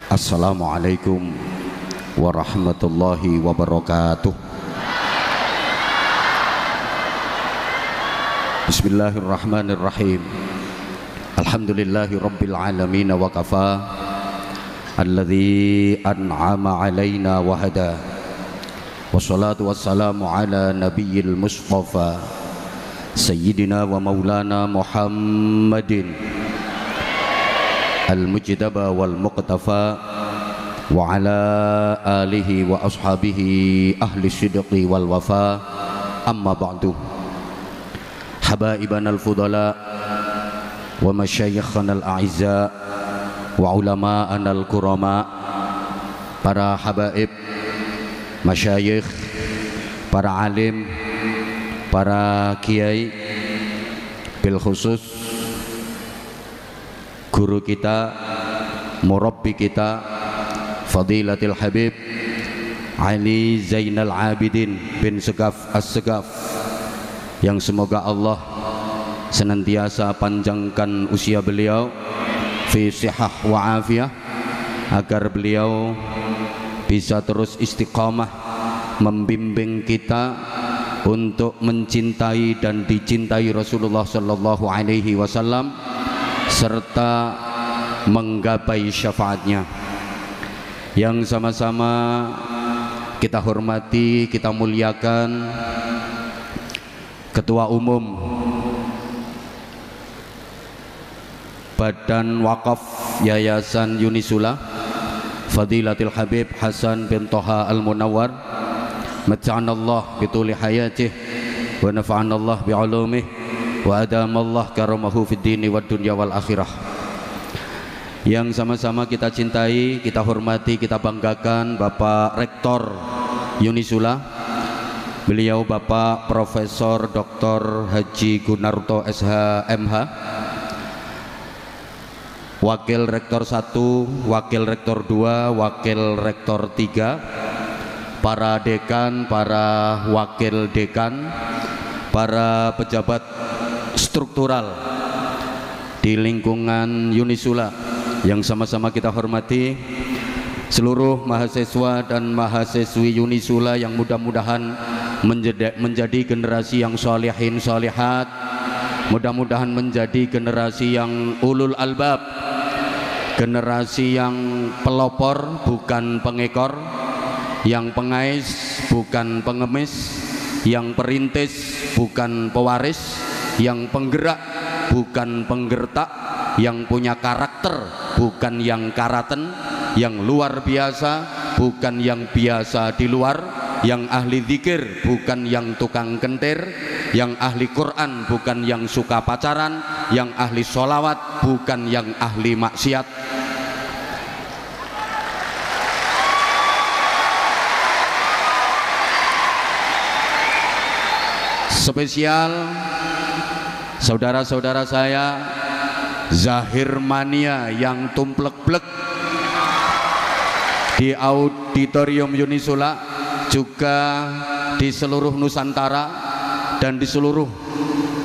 Assalamualaikum warahmatullahi wabarakatuh. Bismillahirrahmanirrahim. Alhamdulillahi rabbil alamin wa kafa, alladzi an'ama alaina wa hada. Wassalatu wassalamu ala nabiyyil mustafa sayyidina wa maulana Muhammadin al-mujtaba wal muqtafa wa ala alihi wa ashabihi ahli sidqi wal wafa. Amma ba'du. Habaibana al-fudala wa masyayikhana al-a'izza wa ulama'ana al-kurama, para habaib, masyayikh, para alim, para kiai, bil khusus guru kita, murabbi kita, Fadilatul Habib Ali Zainal Abidin bin Segaf As-Segaf, yang semoga Allah senantiasa panjangkan usia beliau fi sihah wa afiyah, agar beliau bisa terus istiqamah membimbing kita untuk mencintai dan dicintai Rasulullah sallallahu alaihi wasallam serta menggapai syafaatnya. Yang sama-sama kita hormati, kita muliakan Ketua Umum Badan Wakaf Yayasan Unisula, Fadilatul Habib Hasan bin Toha Al-Munawwar, mata'anallah bituli hayatih wa nafa'anallah bi'ulumih wa adamallah karamahu fid dini wad dunya wal akhirah. Yang sama-sama kita cintai, kita hormati, kita banggakan Bapak Rektor Unisula, beliau Bapak Profesor Dr. Haji Gunarto SH MH, Wakil Rektor 1, Wakil Rektor 2, Wakil Rektor 3, para dekan, para wakil dekan, para pejabat struktural di lingkungan Unisula yang sama-sama kita hormati, seluruh mahasiswa dan mahasiswi Unisula yang mudah-mudahan menjadi generasi yang sholihin sholihat, mudah-mudahan menjadi generasi yang ulul albab, generasi yang pelopor bukan pengekor, yang pengais bukan pengemis, yang perintis bukan pewaris, yang penggerak bukan penggertak, yang punya karakter bukan yang karaten, yang luar biasa bukan yang biasa di luar, yang ahli zikir bukan yang tukang kentir, yang ahli Quran bukan yang suka pacaran, yang ahli sholawat bukan yang ahli maksiat. Spesial saudara-saudara saya Zahir Mania yang tumplek-plek di auditorium Unisula, juga di seluruh Nusantara dan di seluruh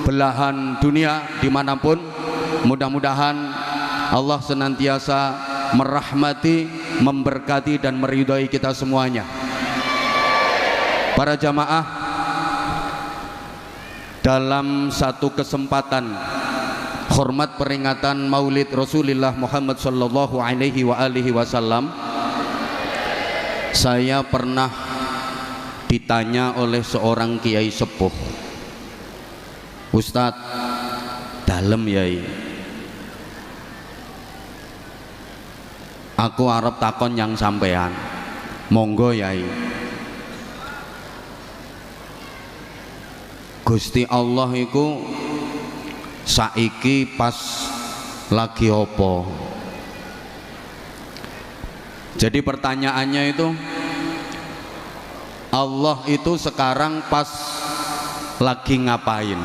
belahan dunia dimanapun. Mudah-mudahan Allah senantiasa merahmati, memberkati dan meridhai kita semuanya. Para jamaah, dalam satu kesempatan hormat peringatan Maulid Rasulullah Muhammad sallallahu alaihi wa alihi wasallam, saya pernah ditanya oleh seorang kiai sepuh, "Ustadz, dalem yai, aku arep takon yang sampean." "Monggo yai." Gusti Allah iku saiki pas lagi opo? Jadi pertanyaannya itu, Allah itu sekarang pas lagi ngapain?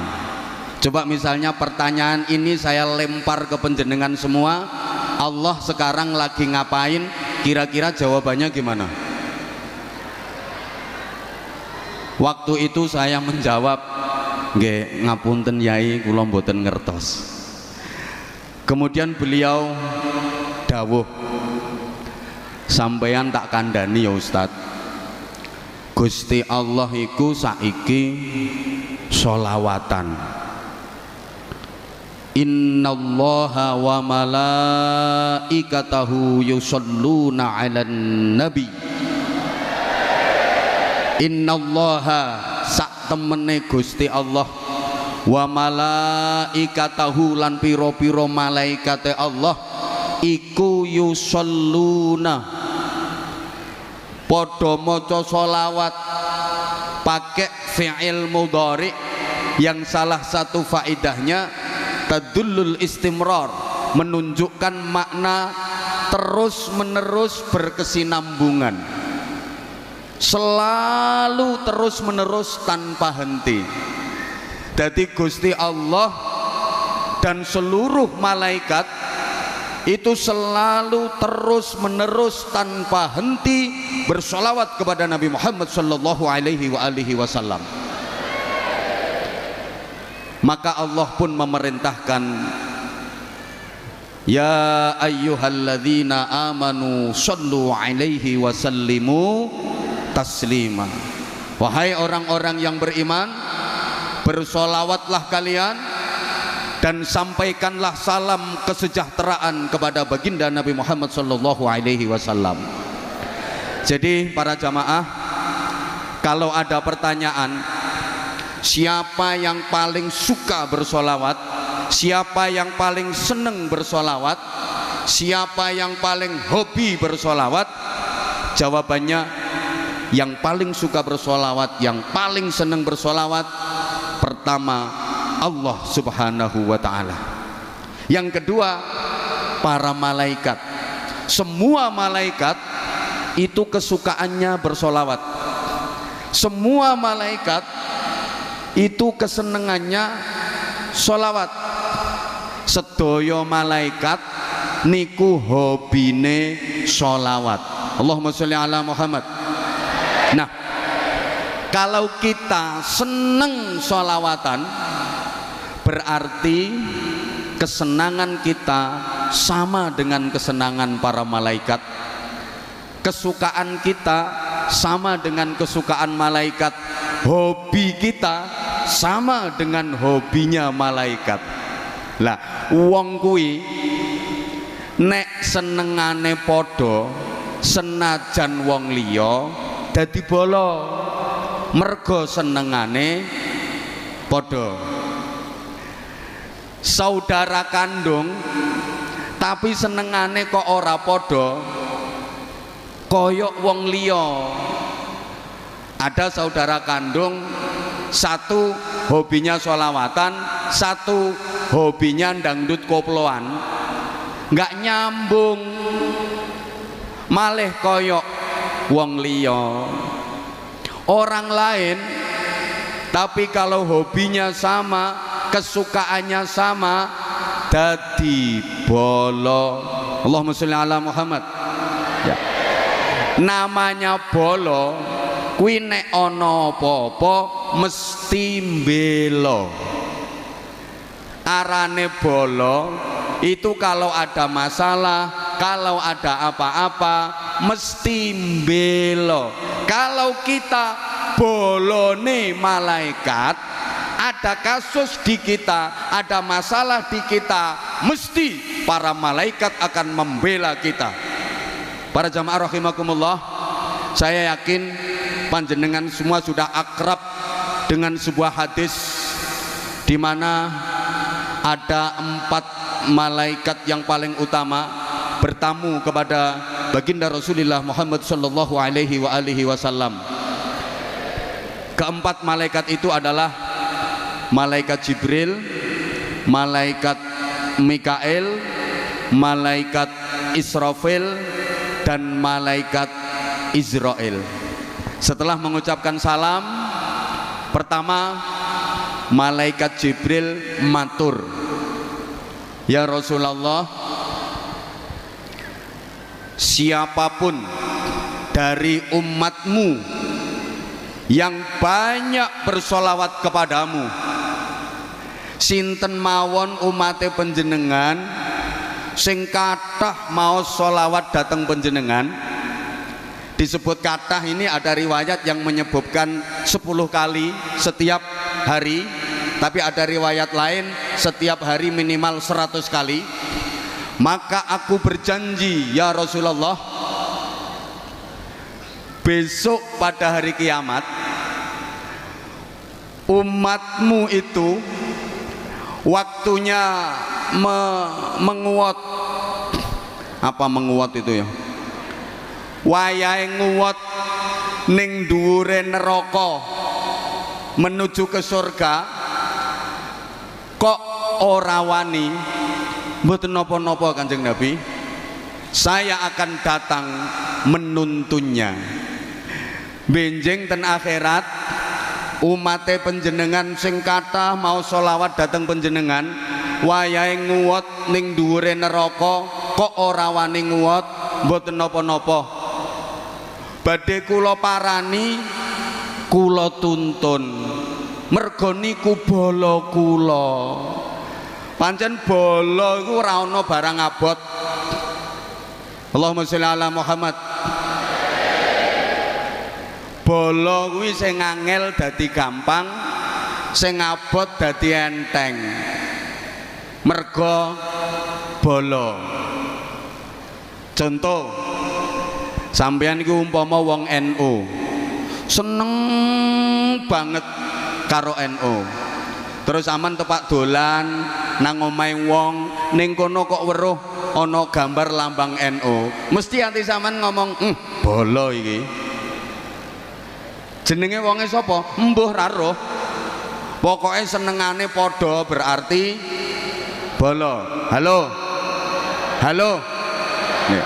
Coba misalnya pertanyaan ini saya lempar ke penjenengan semua, Allah sekarang lagi ngapain? Kira-kira jawabannya gimana? Waktu itu saya menjawab, nggih ngapunten yai, kula mboten ngertos. Kemudian beliau dawuh, Sampeyan tak kandhani ya Ustaz. Gusti Allah iku saiki sholawatan. Innallaha wa malaikatahu yusholluna 'alan nabi. Innallaha sak temene Gusti Allah wa malaikatahu lan piro-piro malaikate Allah iku yusholluna padha maca sholawat pakai fi'il mudhari yang salah satu faidahnya tadullul istimrar, menunjukkan makna terus menerus berkesinambungan, selalu terus menerus tanpa henti. Jadi Gusti Allah dan seluruh malaikat itu selalu terus menerus tanpa henti bersolawat kepada Nabi Muhammad sallallahu alaihi wasallam. Maka Allah pun memerintahkan, ya ayyuhalladzina amanu sallu alaihi wasallimu taslima. Wahai orang-orang yang beriman, bersolawatlah kalian dan sampaikanlah salam kesejahteraan kepada baginda Nabi Muhammad sallallahu alaihi wasallam. Jadi para jamaah, kalau ada pertanyaan siapa yang paling suka bersolawat, siapa yang paling seneng bersolawat, siapa yang paling hobi bersolawat, jawabannya yang paling suka bersolawat, yang paling seneng bersolawat, pertama Allah subhanahu wa ta'ala. Yang kedua para malaikat. Semua malaikat itu kesukaannya bersolawat. Semua malaikat itu kesenangannya solawat. Sedaya malaikat niku hobine solawat. Allahumma sholli ala Muhammad. Nah, kalau kita seneng solawatan, berarti kesenangan kita sama dengan kesenangan para malaikat. Kesukaan kita sama dengan kesukaan malaikat. Hobi kita sama dengan hobinya malaikat. Lah wong kuwi nek senengane padha senajan wong liya dadi bolo, mergo senengane padha. Saudara kandung tapi senengane kok ora padha, koyok wong liya. Ada saudara kandung, satu hobinya sholawatan, satu hobinya dangdut koploan, nggak nyambung, malih koyok wong liya. Orang lain tapi kalau hobinya sama, kesukaannya sama, dadi bolo. Allahumma sholli ala Muhammad. Ya. Namanya bolo kuwi nek ana apa-apa mesti mbela. Arane bolo itu kalau ada masalah, kalau ada apa-apa mesti mbela. Kalau kita bolone malaikat, ada kasus di kita, ada masalah di kita, mesti para malaikat akan membela kita. Para jamaah rahimakumullah, saya yakin panjenengan semua sudah akrab dengan sebuah hadis di mana ada 4 malaikat yang paling utama bertamu kepada baginda Rasulullah Muhammad sallallahu alaihi wasallam. Keempat malaikat itu adalah malaikat Jibril, malaikat Mikail, malaikat Israfil, dan malaikat Israel. Setelah mengucapkan salam, pertama malaikat Jibril matur, ya Rasulullah, siapapun dari umatmu yang banyak bersolawat kepadamu, sinten mawon umate panjenengan sing kathah mau solawat dateng panjenengan, Disebut kathah ini ada riwayat yang menyebutkan 10 kali setiap hari, tapi ada riwayat lain setiap hari minimal 100 kali. Maka aku berjanji ya Rasulullah, besok pada hari kiamat umatmu itu waktunya menguat. Apa menguat itu ya? Wayahe nguwat ning dhuwure neraka menuju ke surga, kok ora wani. Mboten napa-napa Kanjeng Nabi, saya akan datang menuntunnya. Benjing ten akhirat umate panjenengan sing kathah mau sholawat dateng panjenengan, wayahe nguwat ning dhuwure neraka kok ora wani nguwat. Mboten napa-napa, badhe kula parani, kula tuntun, merga niku bala kula. Pancen bala iku ora ana barang abot. Allahumma sholli ala Muhammad. Bala kuwi sing angel dadi gampang, sing abot dadi enteng. Merga bala. Contoh, sampeyan iku umpama wong NU, seneng banget karo NU, terus aman tepak dolan nang omahe wong, ning kono kok weruh ana gambar lambang NU, mesti ati sampean ngomong bolo iki. Jenenge wonge sapa? Mbuh ra roh. Pokoke senengane padha berarti bolo. Halo. Halo. Ya.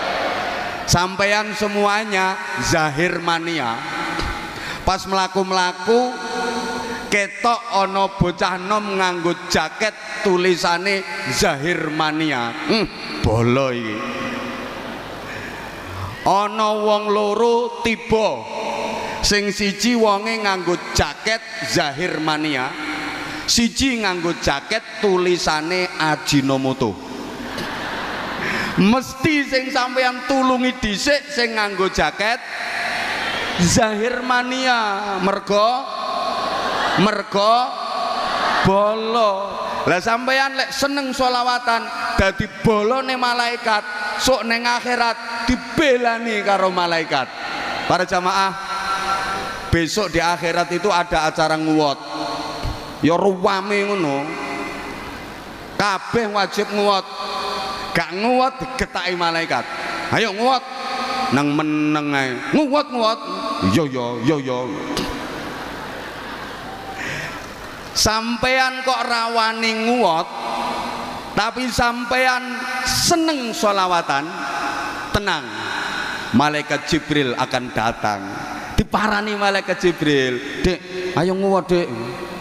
Sampeyan semuanya zahir mania. Pas melaku-melaku ketok ono bocah nom nganggo jaket tulisane zahir mania. Bolo iki. Ono wong loro tiba, sing siji wonge nganggo jaket zahir mania, siji nganggo jaket tulisane Ajinomoto. Mesti sing sampeyan tulungi dhisik sing nganggo jaket zahir mania, merga bolo. Lah sampeyan lek seneng sholawatan dadi bolone malaikat, sok neng akhirat dibelani karo malaikat. Para jamaah, besok di akhirat itu ada acara nguwat. Ya ruwame ngono. Kabeh wajib nguwat. Gak nguwat digetaki malaikat. Ayo nguwat. Nang meneng ae. Nguwat. Yo. Sampean kok rawani nguwat, tapi sampean seneng sholawatan, tenang, malaikat Jibril akan datang. Diparani malaikat Jibril, "Dek, ayo nguwat, Dek.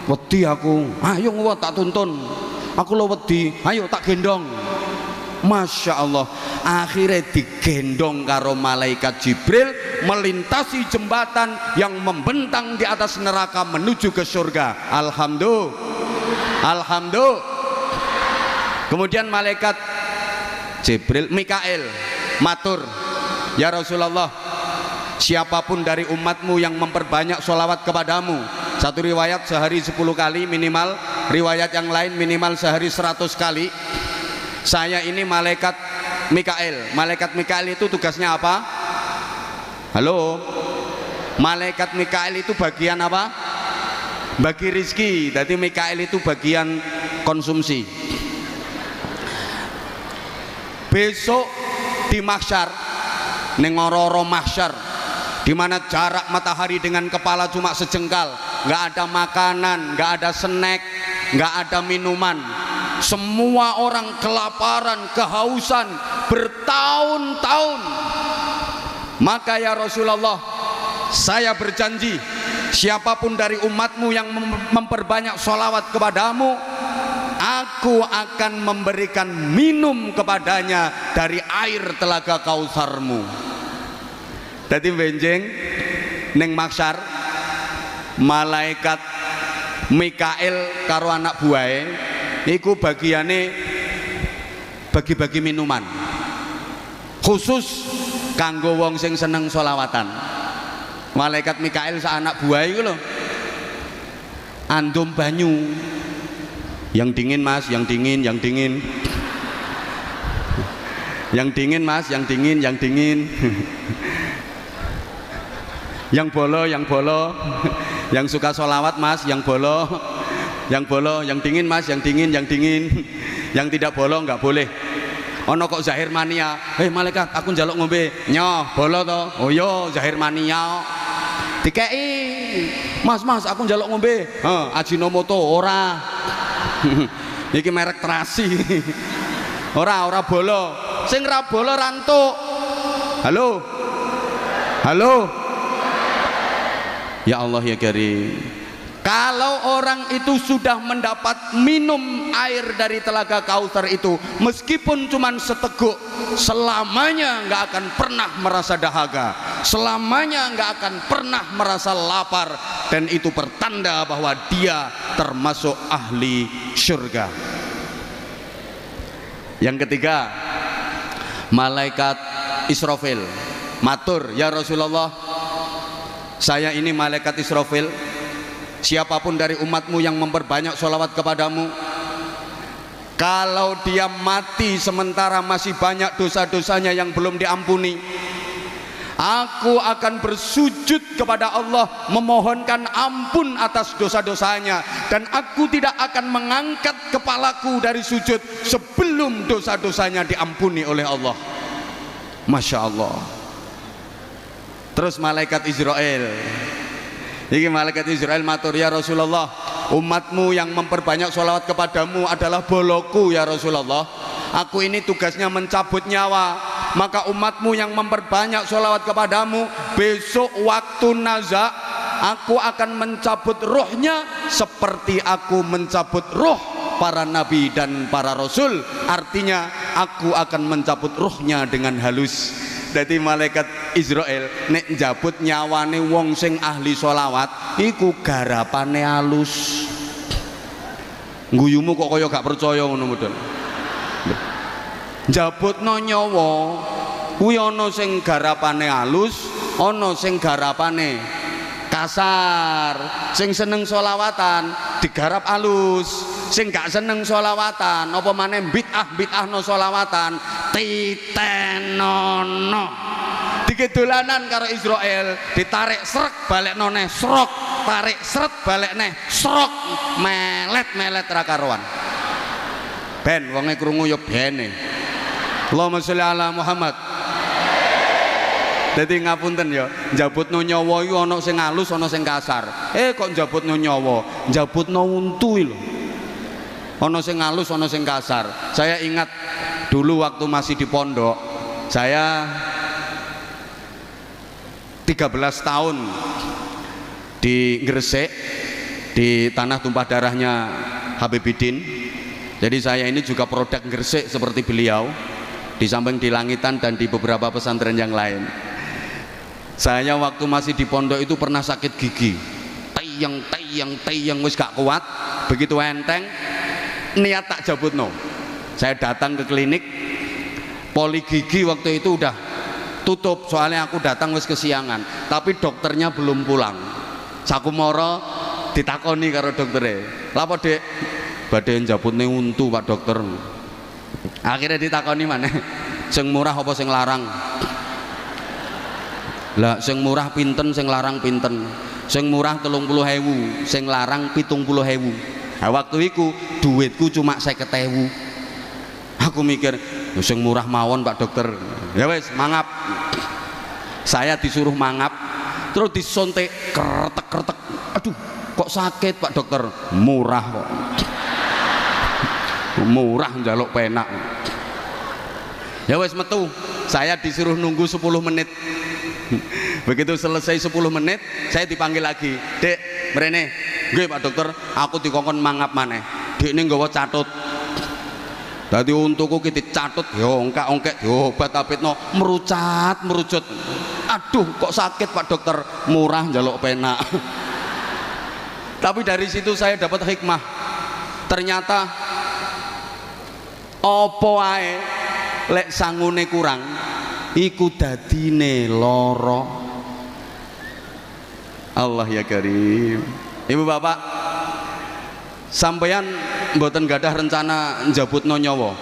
Wedi aku. Ayo nguwat tak tuntun. Aku lo wedi. Ayo tak gendong." Masya Allah, akhirnya digendong karo malaikat Jibril melintasi jembatan yang membentang di atas neraka menuju ke surga. Alhamdulillah. Kemudian malaikat Jibril, Mikail matur, "Ya Rasulullah, siapapun dari umatmu yang memperbanyak sholawat kepadamu." Satu riwayat sehari 10 kali minimal, riwayat yang lain minimal sehari 100 kali. Saya ini malaikat Mikail. Malaikat Mikail itu tugasnya apa? Halo? Malaikat Mikail itu bagian apa? Bagi rizki. Jadi Mikail itu bagian konsumsi. Besok di mahsyar, ning ora-ora mahsyar, di mana jarak matahari dengan kepala cuma sejengkal, nggak ada makanan, nggak ada snack, nggak ada minuman. Semua orang kelaparan, kehausan bertahun-tahun. Maka ya Rasulullah, saya berjanji, siapapun dari umatmu yang memperbanyak sholawat kepadamu, aku akan memberikan minum kepadanya dari air telaga Kausarmu. Jadi benjing neng mahsyar, malaikat Mikail karo anak buahe iku bagiane bagi-bagi minuman khusus kanggo wong sing seneng solawatan. Malaikat Mikail sa anak buah itu loh, andum banyu yang dingin mas, yang dingin, yang dingin, yang dingin mas, yang dingin, yang dingin, yang bolo, yang bolo, yang suka solawat mas, yang bolo, yang bolo, yang dingin mas, yang dingin, yang dingin, yang tidak bolo nggak boleh. Ono kok zahir mania, malaikat aku njaluk ngombe, nyoh bolo to, oh yo zahir mania, dikei, mas aku njaluk ngombe, Ajinomoto ora, iki merek terasi, ora bolo, sing ra bolo rantuk, halo, ya Allah ya Karim. Kalau orang itu sudah mendapat minum air dari telaga Kautsar itu, meskipun cuma seteguk, selamanya nggak akan pernah merasa dahaga, selamanya nggak akan pernah merasa lapar, dan itu pertanda bahwa dia termasuk ahli surga. Yang ketiga, malaikat Israfil matur, ya Rasulullah, saya ini malaikat Israfil, siapapun dari umatmu yang memperbanyak sholawat kepadamu, kalau dia mati sementara masih banyak dosa-dosanya yang belum diampuni, aku akan bersujud kepada Allah memohonkan ampun atas dosa-dosanya, dan aku tidak akan mengangkat kepalaku dari sujud sebelum dosa-dosanya diampuni oleh Allah. Masya Allah. Terus malaikat Israel, ini malaikat Israel matur, ya Rasulullah, umatmu yang memperbanyak sholawat kepadamu adalah boloku ya Rasulullah, aku ini tugasnya mencabut nyawa, maka umatmu yang memperbanyak sholawat kepadamu, besok waktu nazak aku akan mencabut rohnya seperti aku mencabut roh para nabi dan para rasul, artinya aku akan mencabut rohnya dengan halus. Jadi malaikat Israel nek njabut nyawane wong sing ahli sholawat iku garapane halus. Guyumu kok kaya gak percaya ngono mudhun. Njabutno nyawa kuwi ana sing garapane halus, ana sing garapane kasar. Sing seneng sholawatan digarap halus, sing gak seneng sholawatan apa maneh bid'ah no sholawatan titenono digedolanan karo Israel, ditarik srek balik noneh srok, tarik sret balik neh srok, melet ra karuan. Ben wonge krungu ya bene. Allahumma sholli ala Muhammad. Dadi ngapunten ya, njabutno nyawa iku ana sing halus ana sing kasar. Kok njabutno nyawa, njabutno untu lho. Ana sing halus ana sing kasar. Saya ingat dulu waktu masih di pondok, saya 13 tahun di Gresik, di tanah tumpah darahnya Habibidin. Jadi saya ini juga produk Gresik seperti beliau, di samping di Langitan dan di beberapa pesantren yang lain. Saya waktu masih di pondok itu pernah sakit gigi, tayang wis gak kuat, begitu enteng niat tak jabutno. Saya datang ke klinik poli gigi, waktu itu udah tutup soalnya aku datang wis kesiangan, tapi dokternya belum pulang. Sakumoro ditakoni karo doktere, "Lapa Dek?" "Badhe njabutne untu Pak Dokter." Akhirnya ditakoni maneh, "Sing murah apa sing larang?" Lah sing murah pinten, sing larang pinten? Sing murah 30.000, sing larang 70.000. Nah, waktu itu duitku cuma 50.000. Aku mikir, sing murah mawon Pak Dokter. Ya wes mangap. Saya disuruh mangap, terus disontek kretek. Aduh, kok sakit Pak Dokter? Murah kok. Murah njaluk penak. Ya wes metu. Saya disuruh nunggu 10 menit. Begitu selesai 10 menit, saya dipanggil lagi. "Dek, mrene." "Nggih Pak Dokter, aku dikongkon mangap maneh." "Dek ini nggawa catut." Dadi untuku ki dicatut, yo ongkek-ongkek, diobat-abetno, merucut. Aduh, kok sakit Pak Dokter? Murah njaluk penak. Tapi dari situ saya dapat hikmah. Ternyata opo ae lek sangune kurang, iku dadine loro. Allah ya karim. Ibu bapak, sampeyan mboten gadah rencana njabutno nyawa?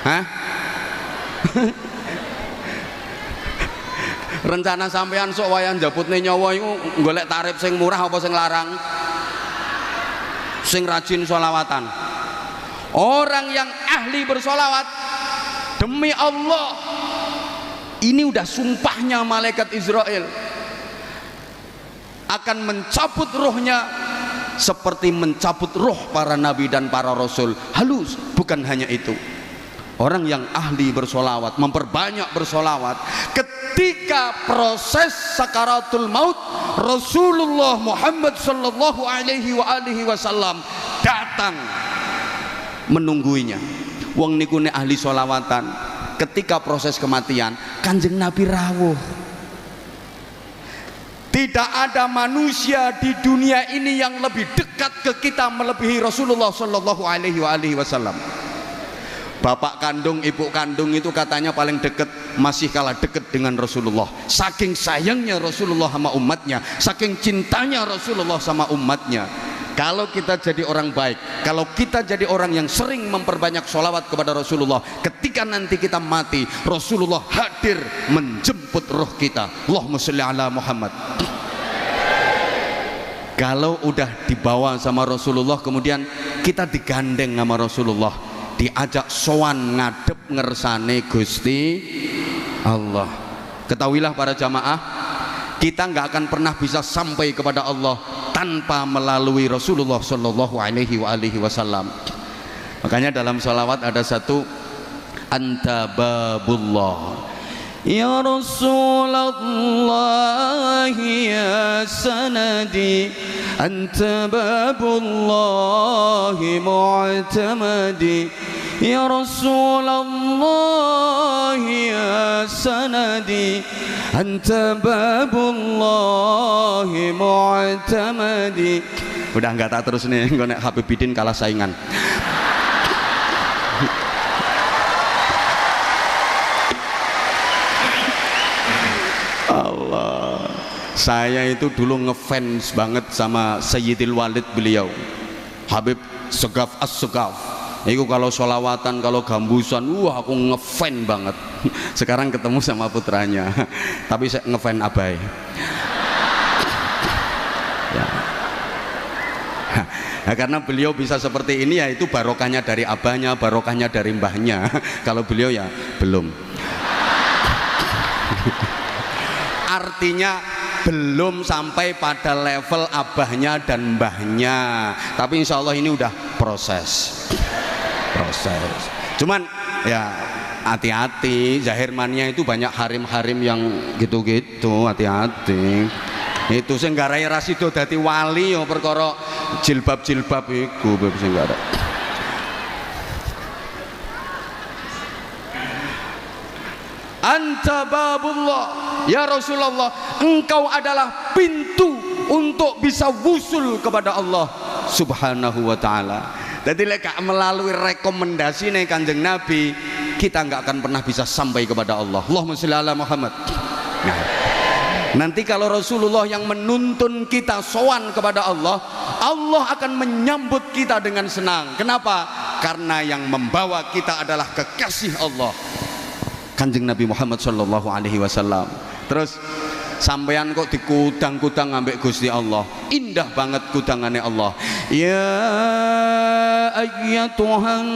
Hah? Rencana sampean sok wayah njabutne nyawa iku golek tarif sing murah apa sing larang? Sing rajin sholawatan. Orang yang ahli bersolawat, demi Allah, ini udah sumpahnya malaikat Israel akan mencabut ruhnya seperti mencabut ruh para nabi dan para rasul. Halus. Bukan hanya itu, orang yang ahli bersolawat, memperbanyak bersolawat, ketika proses sakaratul maut, Rasulullah Muhammad sallallahu alaihi wasallam datang menungguinya. Wong niku nek ahli solawatan, ketika proses kematian Kanjeng Nabi rawuh. Tidak ada manusia di dunia ini yang lebih dekat ke kita melebihi Rasulullah sallallahu alaihi wasallam. Bapak kandung, ibu kandung itu katanya paling dekat, masih kalah dekat dengan Rasulullah. Saking sayangnya Rasulullah sama umatnya, saking cintanya Rasulullah sama umatnya. Kalau kita jadi orang baik, kalau kita jadi orang yang sering memperbanyak sholawat kepada Rasulullah, ketika nanti kita mati, Rasulullah hadir menjemput roh kita. Allahumma sholli ala Muhammad. Kalau udah dibawa sama Rasulullah, kemudian kita digandeng sama Rasulullah, diajak sowan ngadep ngersane Gusti Allah. Ketahuilah para jamaah, kita nggak akan pernah bisa sampai kepada Allah tanpa melalui Rasulullah Shallallahu Alaihi Wasallam. Makanya dalam sholawat ada satu, anta babullah ya Rasulullah ya sanadi, anta babullah mu'tamadi, ya Rasulullah ya sanadi, anta babullah mu'tamadi. Udah enggak tak terus nih, gue nek Habibidin kalah saingan. Allah, saya itu dulu ngefans banget sama Sayyidil Walid beliau, Habib Segaf As-Segaf. Itu kalau sholawatan, kalau gambusan, wah aku ngefan banget. Sekarang ketemu sama putranya, tapi saya ngefan abai. Ya. Nah, karena beliau bisa seperti ini, ya itu barokahnya dari abahnya, barokahnya dari mbahnya. Kalau beliau ya belum. Artinya belum sampai pada level abahnya dan mbahnya, tapi insya Allah ini udah proses. Cuman ya hati-hati, zahir mania itu banyak harim-harim yang gitu-gitu, hati-hati. Itu sing garai rasido dadi wali yo perkara jilbab-jilbab iku sing gara. Anta babullah ya Rasulullah, engkau adalah pintu untuk bisa wusul kepada Allah subhanahu wa ta'ala. Jadi lek melalui rekomendasi nih Kanjeng Nabi, kita nggak akan pernah bisa sampai kepada Allah. Allahumma sholli ala Muhammad. Nah, nanti kalau Rasulullah yang menuntun kita sowan kepada Allah, Allah akan menyambut kita dengan senang. Kenapa? Karena yang membawa kita adalah kekasih Allah, Kanjeng Nabi Muhammad sallallahu alaihi wasallam. Terus sampean kok dikudang-kudang ambek Gusti Allah, indah banget kudangannya Allah. Ya ayyatuhan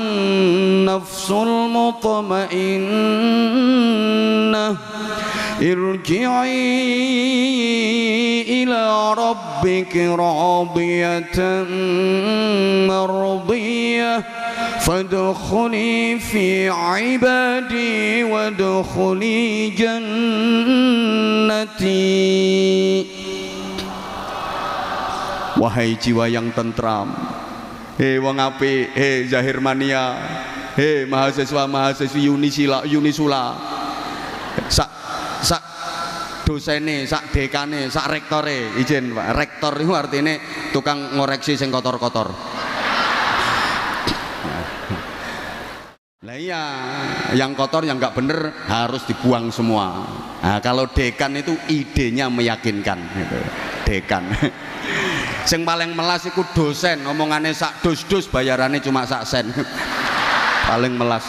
nafsul mutmainnah irji'i ila rabbiki radiyatan mardiyah fadkhuli fi ibadi wadkhuli jannati. Wahai jiwa yang tentram, hei wong apik, hei zahir mania, hei mahasiswa-mahasiswi Unisula, sak dosene, sak dekane, sak rektore, izin Pak, rektor itu artinya tukang ngoreksi sing kotor-kotor. Lah iya, yang kotor yang nggak bener harus dibuang semua. Nah, kalau dekan itu idenya meyakinkan gitu. Dekan sing paling melas iku dosen, omongannya sak dus-dus bayarannya cuma sak sen. Paling melas.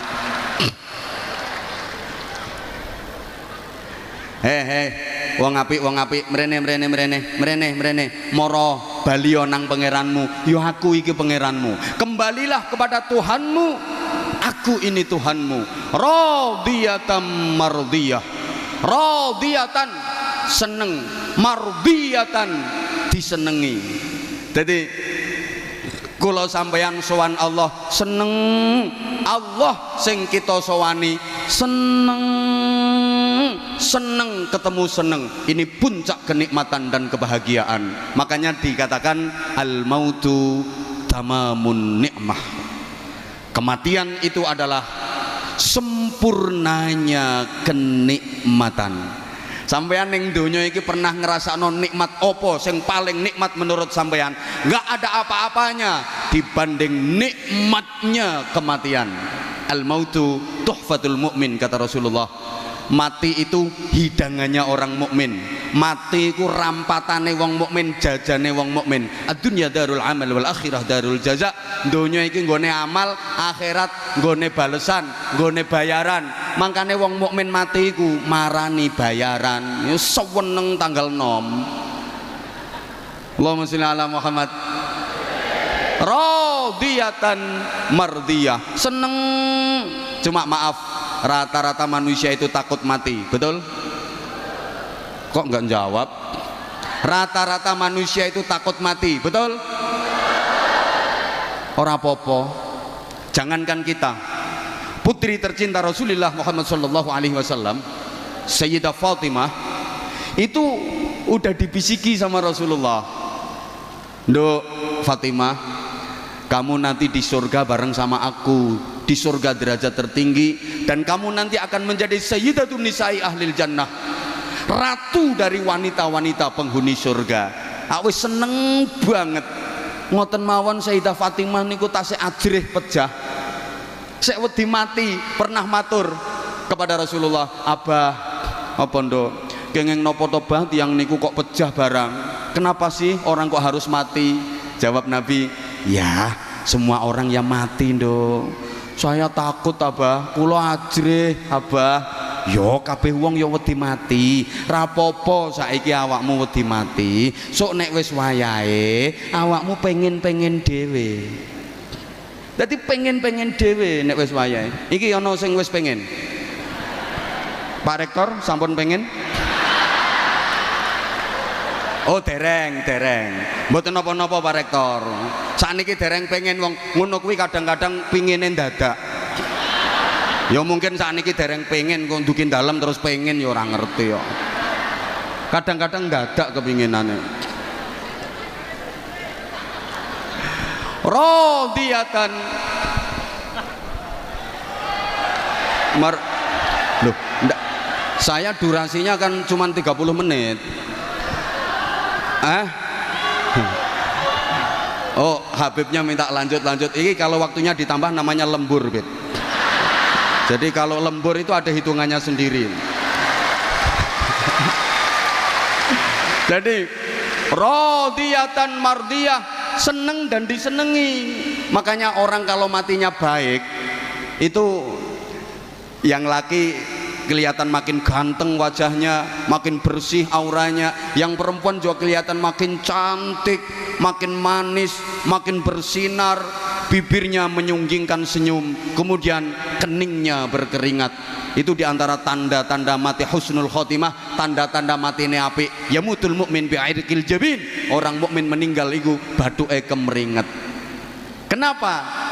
Wong apik mrene moro balio nang pangeranmu. Yo aku iki pangeranmu, kembalilah kepada Tuhanmu, aku ini Tuhanmu. Radiyatan mardiyah, radiyatan seneng, mardiyatan disenengi. Jadi kula sampeyan sowan Allah seneng, Allah sing kita sowani seneng, seneng ketemu seneng. Ini puncak kenikmatan dan kebahagiaan. Makanya dikatakan al mautu tamamun nikmah. Kematian itu adalah sempurnanya kenikmatan. Sampeyan ning donya iki pernah ngrasakno nikmat opo sing paling nikmat menurut sampeyan? Enggak ada apa-apanya dibanding nikmatnya kematian. Al mautu tuhfatul mukmin, kata Rasulullah. Mati itu hidangannya orang mukmin. Mati itu rampatane wong mukmin, jajane wong mukmin. Ad-dunya darul amal wal akhirah darul jaza. Donya iki nggone amal, akhirat nggone balesan, nggone bayaran. Mangkane wong mukmin mati iku marani bayaran. Ya seweneng tanggal 6. Allahumma sholli ala Muhammad. Radiyatan mardiyah, seneng. Cuma maaf, rata-rata manusia itu takut mati, betul? Kok nggak jawab? Rata-rata manusia itu takut mati, betul? Ora popo. Jangankan kita, putri tercinta Rasulullah Muhammad sallallahu alaihi wasallam, Sayyidah Fatimah, itu udah dibisiki sama Rasulullah. Nduk Fatimah, kamu nanti di surga bareng sama aku, di surga derajat tertinggi, dan kamu nanti akan menjadi sayyidatun nisa'i ahlil jannah, ratu dari wanita-wanita penghuni surga. Aku seneng banget ngoten mawon. Sayyidah Fatimah niku tasih ajrih pejah, sek wedi mati pernah matur kepada Rasulullah, Abah apa nduk kenging napa to Bah tiyang niku kok pejah barang, kenapa sih orang kok harus mati? Jawab Nabi, ya semua orang yang mati nduk. Saya takut Abah, kula ajrih Abah. Yo kabeh wong yo wedi mati, rapopo saiki awakmu wedi mati, sok nek wis wayahe awakmu pengen-pengen dhewe. Dadi pengen-pengen dhewe nek wis wayahe. Iki ana sing wis pengen. Pak Rektor sampun pengen? Oh dereng. Mboten napa-napa Pak Rektor. Sakniki dereng pengen, wong ngono kuwi kadang-kadang pingine dadak. Ya mungkin sakniki dereng pengen kok ndukin dalem terus pengen ya ora ngerti kok. Kadang-kadang dadak kepinginane. Radiyatan Loh, enggak. Saya durasinya kan cuma 30 menit. Oh, Habibnya minta lanjut. Ini kalau waktunya ditambah namanya lembur, Bet. Jadi kalau lembur itu ada hitungannya sendiri. Jadi radiyatan mardiyah, seneng dan disenengi. Makanya orang kalau matinya baik itu yang laki kelihatan makin ganteng wajahnya, makin bersih auranya. Yang perempuan juga kelihatan makin cantik, makin manis, makin bersinar, bibirnya menyunggingkan senyum, kemudian keningnya berkeringat. Itu diantara tanda-tanda mati husnul khotimah, tanda-tanda mati apik. Yamutul mukmin bi'irqil jabin. Orang mukmin meninggal itu bathuke kemeringet. Kenapa?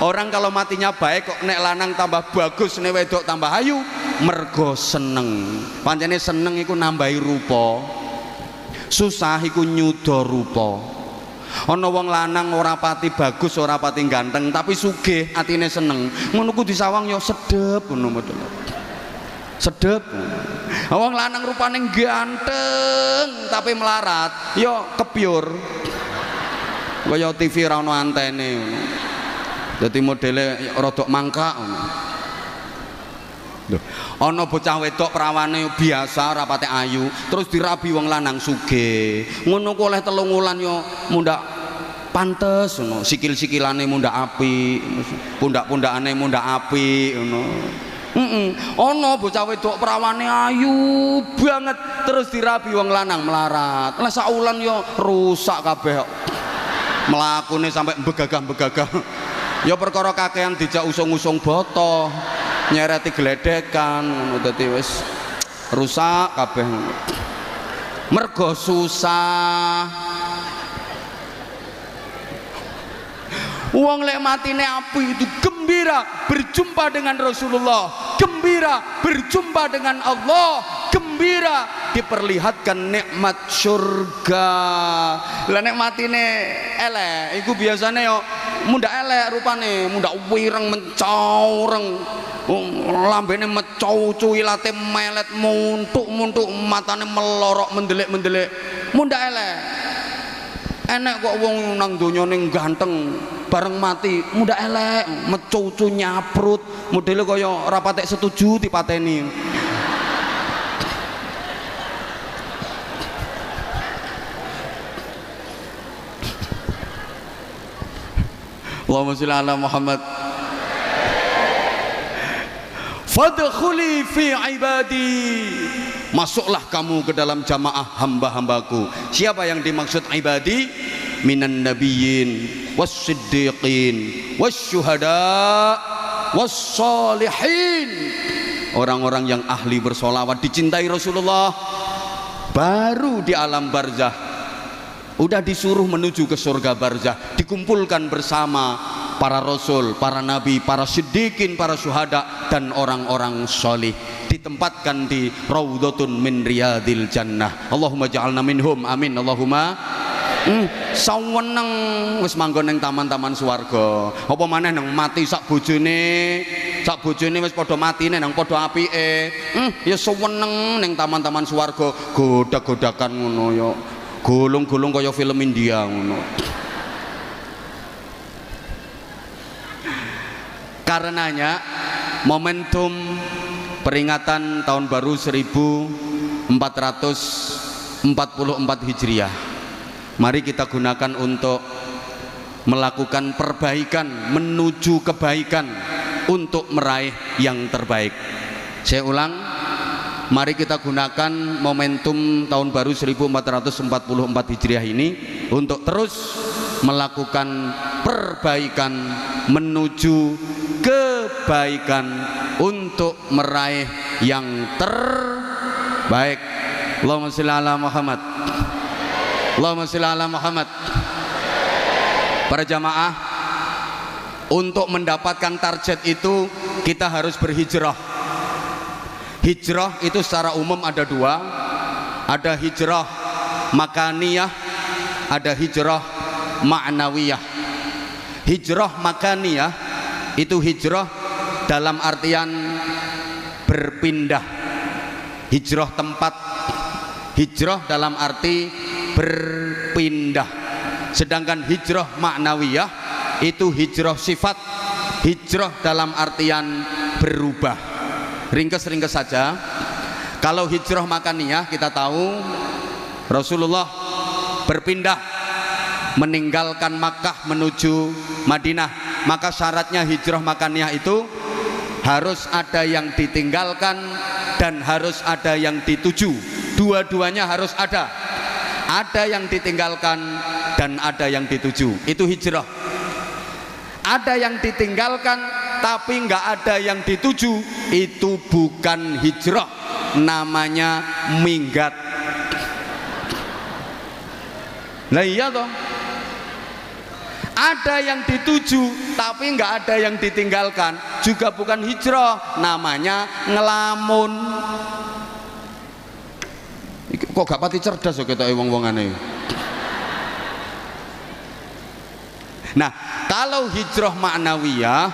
Orang kalau matinya baik kok nek lanang tambah bagus, nek wedok tambah ayu, mergo seneng. Pancene seneng iku nambahi rupa, susah iku nyuda rupa. Ana wong lanang ora pati bagus, ora pati ganteng, tapi sugih atine seneng, ngono ku disawang ya sedep ngono model. Sedep. Wong lanang rupane ganteng tapi melarat, ya kebyur. Kaya TV ra ono antene ngono. Jadi modelnya rodok mangkak. Loh, ana bocah wedok perawane biasa rapate ayu, terus dirabi wong lanang sugih. Ngono ku oleh 3 wulan yo mundak pantes ngono, sikil-sikilane mundak apik, pundak-pundakane mundak apik ngono. Ana bocah wedok perawane ayu banget terus dirabi wong lanang melarat. Lah sak wulan yo rusak kabeh. Mlakune sampai begagah-begagah. Ya perkara kakean dijak usung-usung boto. Nyereti geledekan ngono dadi wis rusak kabeh mergo susah. Wong lek matine api itu gembira berjumpa dengan Rasulullah, gembira berjumpa dengan Allah, gembira diperlihatkan nikmat surga. Lah nek matine elek iku biasane yo mundak elek rupane, mundak wireng mencoreng. Lambene mecow-cuwi late melet muntuk-muntuk matane melorok mendelik-mendelik mundak elek. Enek kok wong nang donya ning ganteng bareng mati mundak elek mecow-cuw nyaprut modele kaya ora patek setuju dipateni. Allahumma sholli ala Muhammad. Fadkhuli fi ibadi, masuklah kamu ke dalam jamaah hamba-hambaku. Siapa yang dimaksud ibadi? Minan nabiyyin was-siddiqin was-syuhada was-shalihin. Orang-orang yang ahli bersolawat, dicintai Rasulullah, baru di alam barzah udah disuruh menuju ke surga barzah, dikumpulkan bersama para rasul, para nabi, para siddiqin, para syuhada dan orang-orang solih, ditempatkan di raudhatun min riyadil jannah. Allahumma ja'alna minhum, amin. Allahumma saweneng wis manggon ning taman-taman swarga. Apa maneh nang mati sak bojone wis padha matine nang padha apike. Ya saweneng ning taman-taman swarga, godak-godakan ngono ya. Gulung-gulung kaya film India ngono. Karenanya momentum peringatan tahun baru 1444 Hijriah, mari kita gunakan untuk melakukan perbaikan menuju kebaikan untuk meraih yang terbaik. Saya ulang, mari kita gunakan momentum tahun baru 1444 Hijriah ini untuk terus melakukan perbaikan menuju kebaikan untuk meraih yang terbaik. Allahumma sholli ala Muhammad. Allahumma sholli ala Muhammad. Para jamaah, untuk mendapatkan target itu kita harus berhijrah. Hijrah itu secara umum ada dua, ada hijrah makaniyah, ada hijrah ma'nawiyah. Hijrah makaniyah itu hijrah dalam artian berpindah, hijrah tempat, hijrah dalam arti berpindah. Sedangkan hijrah ma'nawiyah itu hijrah sifat, hijrah dalam artian berubah. Ringkes-ringkes saja. Kalau hijrah makaniyah kita tahu Rasulullah berpindah meninggalkan Makkah menuju Madinah, maka syaratnya hijrah makaniyah itu harus ada yang ditinggalkan dan harus ada yang dituju. Dua-duanya harus ada yang ditinggalkan dan ada yang dituju. Itu hijrah. Ada yang ditinggalkan tapi nggak ada yang dituju, itu bukan hijrah, namanya minggat. Lah iya toh, ada yang dituju tapi nggak ada yang ditinggalkan, juga bukan hijrah, namanya ngelamun. Kok gak pati cerdas kok kita wong-wongane. Nah, kalau hijrah ma'nawiyah,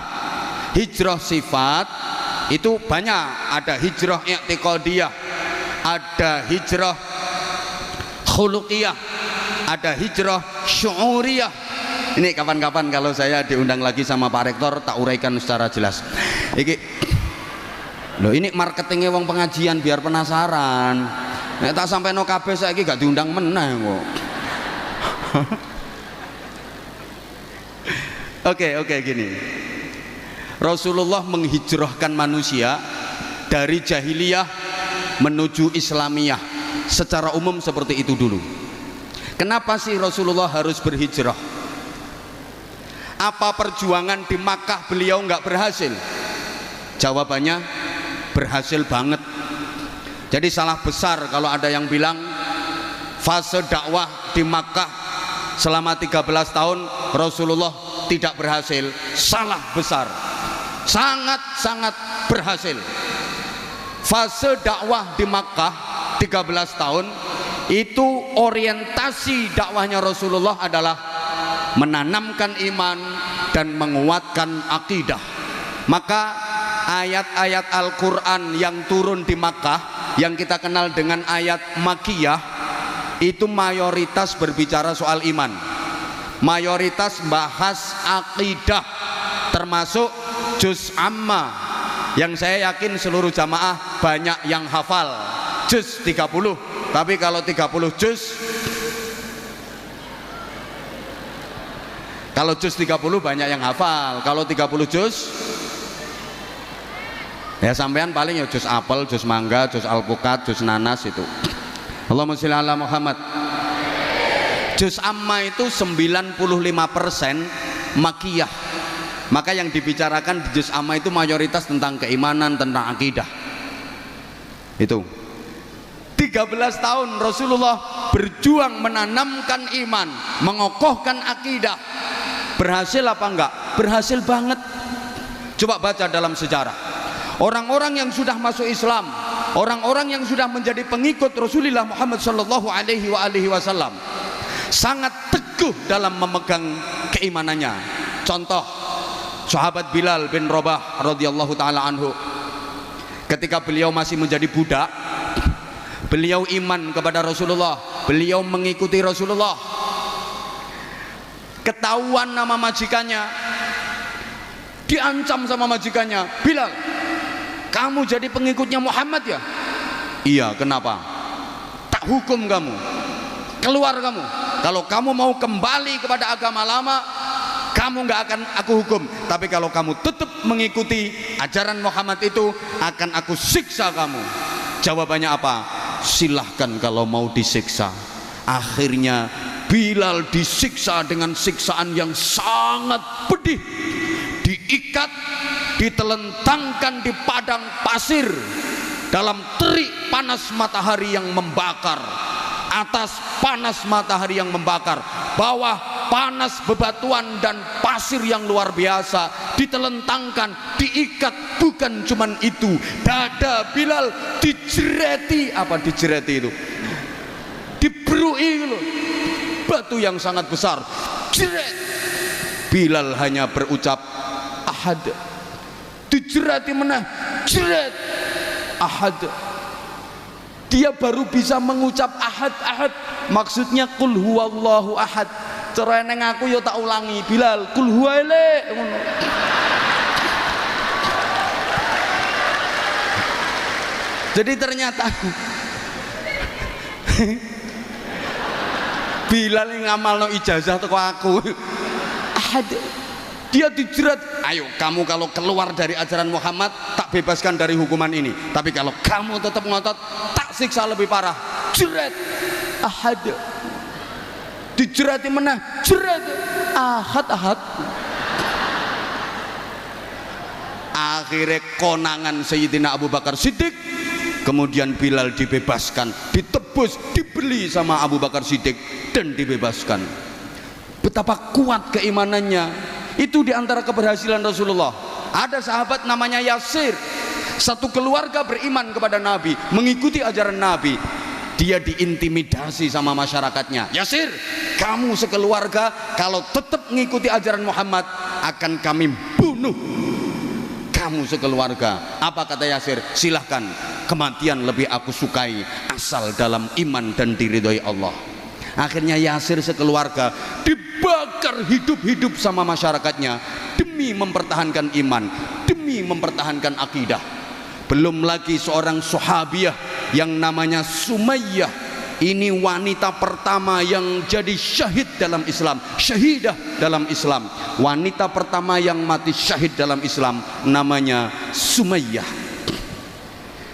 hijrah sifat itu banyak. Ada hijrah i'tiqadiyah, ada hijrah khuluqiyah, ada hijrah syu'uriyah. Ini kapan-kapan kalau saya diundang lagi sama Pak Rektor tak uraikan secara jelas. Iki Loh ini marketingnya wong pengajian biar penasaran. Nek tak sampai no kabeh saiki gak diundang meneh kok. Oke, gini. Rasulullah menghijrahkan manusia dari jahiliyah menuju Islamiyah. Secara umum seperti itu dulu. Kenapa sih Rasulullah harus berhijrah? Apa perjuangan di Makkah beliau nggak berhasil? Jawabannya berhasil banget. Jadi salah besar kalau ada yang bilang fase dakwah di Makkah selama 13 tahun Rasulullah tidak berhasil. Salah besar. Sangat-sangat berhasil. Fase dakwah di Makkah 13 tahun itu orientasi dakwahnya Rasulullah adalah menanamkan iman dan menguatkan akidah. Maka ayat-ayat Al-Quran yang turun di Makkah yang kita kenal dengan ayat Makkiyah itu mayoritas berbicara soal iman, mayoritas bahas akidah, termasuk juz amma yang saya yakin seluruh jamaah banyak yang hafal juz 30. Tapi kalau 30 juz, kalau juz 30 banyak yang hafal. Kalau 30 juz ya sampean paling ya juz apel, juz mangga, juz alpukat, juz nanas itu. Allahumma sholli ala Muhammad. Juz amma itu 95% makiyah. Maka yang dibicarakan di juz amma itu mayoritas tentang keimanan, tentang akidah. Itu 13 tahun Rasulullah berjuang menanamkan iman, mengokohkan akidah. Berhasil apa enggak? Berhasil banget. Coba baca dalam sejarah. Orang-orang yang sudah masuk Islam, orang-orang yang sudah menjadi pengikut Rasulullah Muhammad sallallahu alaihi wasallam sangat teguh dalam memegang keimanannya. Contoh, sahabat Bilal bin Rabah radhiyallahu taala anhu. Ketika beliau masih menjadi budak, beliau iman kepada Rasulullah, beliau mengikuti Rasulullah. Ketahuan nama majikannya, diancam sama majikannya, Bilal, kamu jadi pengikutnya Muhammad ya? Iya, kenapa? Tak hukum kamu, keluar kamu. Kalau kamu mau kembali kepada agama lama, kamu nggak akan aku hukum. Tapi kalau kamu tetap mengikuti ajaran Muhammad itu, akan aku siksa kamu. Jawabannya apa? Silahkan kalau mau disiksa. Akhirnya Bilal disiksa dengan siksaan yang sangat pedih, diikat, ditelentangkan di padang pasir dalam terik panas matahari yang membakar, atas panas matahari yang membakar, bawah panas bebatuan dan pasir yang luar biasa, ditelentangkan, diikat. Bukan cuman itu, dada Bilal dijereti. Apa dijereti itu? Diberui loh, batu yang sangat besar, jeret. Bilal hanya berucap ahad. Dijereti meneh, jeret, ahad. Dia baru bisa mengucap ahad, ahad. Maksudnya kul huwallahu ahad. Cara neng aku yo tak ulangi, Bilal kul huwaile ngono. Jadi ternyata Bilal yang ngamalno ijazah teko aku. Ahad. Dia dijerat, ayo kamu kalau keluar dari ajaran Muhammad tak bebaskan dari hukuman ini, tapi kalau kamu tetap ngotot tak siksa lebih parah. Jerat, ahad. Dijerati menah, jerat, ahad, ahad. Akhirnya konangan Sayyidina Abu Bakar Siddiq. Kemudian Bilal dibebaskan, ditebus, dibeli sama Abu Bakar Siddiq dan dibebaskan. Betapa kuat keimanannya. Itu diantara keberhasilan Rasulullah. Ada sahabat namanya Yasir, satu keluarga beriman kepada Nabi, mengikuti ajaran Nabi. Dia diintimidasi sama masyarakatnya. Yasir, kamu sekeluarga kalau tetap mengikuti ajaran Muhammad akan kami bunuh kamu sekeluarga. Apa kata Yasir? Silahkan, kematian lebih aku sukai asal dalam iman dan diridhoi Allah. Akhirnya Yasir sekeluarga dibakar hidup-hidup sama masyarakatnya demi mempertahankan iman, demi mempertahankan akidah. Belum lagi seorang sahabiah yang namanya Sumayyah. Ini wanita pertama yang jadi syahid dalam Islam, syahidah dalam Islam. Wanita pertama yang mati syahid dalam Islam namanya Sumayyah.